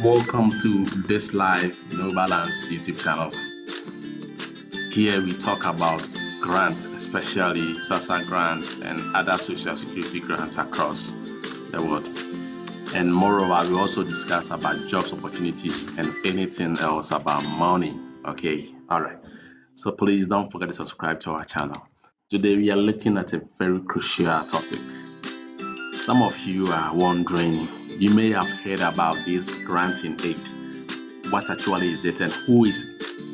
Welcome to this live No Balance YouTube channel. Here we talk about grants, especially SASSA Grant and other social security grants across the world. And moreover, we also discuss about jobs opportunities and anything else about money. Okay, all right. So please don't forget to subscribe to our channel. Today we are looking at a very crucial topic. Some of you are wondering, you may have heard about this grant-in-aid. What actually is it and who is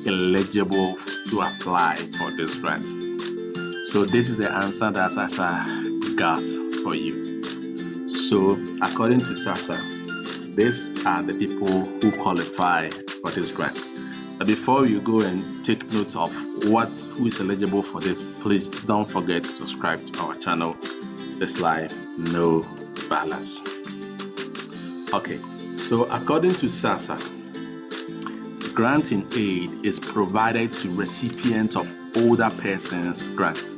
eligible to apply for this grant? So this is the answer that SASSA got for you. So according to SASSA, these are the people who qualify for this grant. But before you go and take note of who is eligible for this, please don't forget to subscribe to our channel. This life, no balance. Okay, so according to SASSA, grant-in-aid is provided to recipients of older persons grant,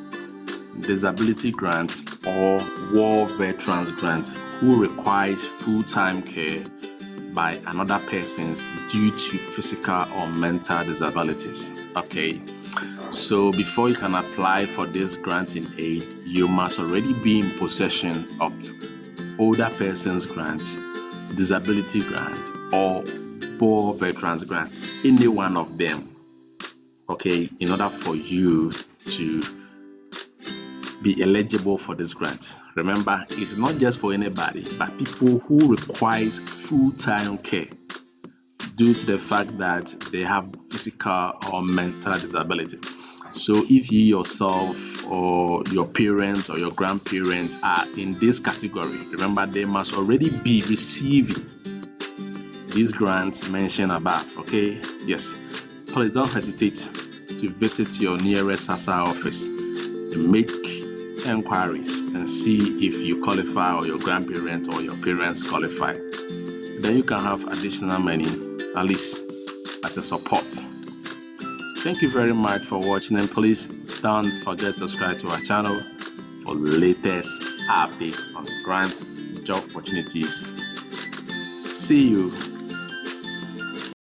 disability grant, or war veterans grant who requires full-time care by another person due to physical or mental disabilities. Okay, so before you can apply for this grant-in-aid, you must already be in possession of older persons grant, disability grant, or war veterans grant, any one of them, okay, in order for you to be eligible for this grant. Remember, it's not just for anybody, but people who requires full-time care due to the fact that they have physical or mental disabilities. So if you yourself or your parents or your grandparents are in this category, remember they must already be receiving these grants mentioned above. Okay, yes, please don't hesitate to visit your nearest SASSA office and make inquiries and see if you qualify or your grandparents or your parents qualify. Then you can have additional money, at least as a support. Thank you very much for watching, and please don't forget to subscribe to our channel for latest updates on grant job opportunities. See you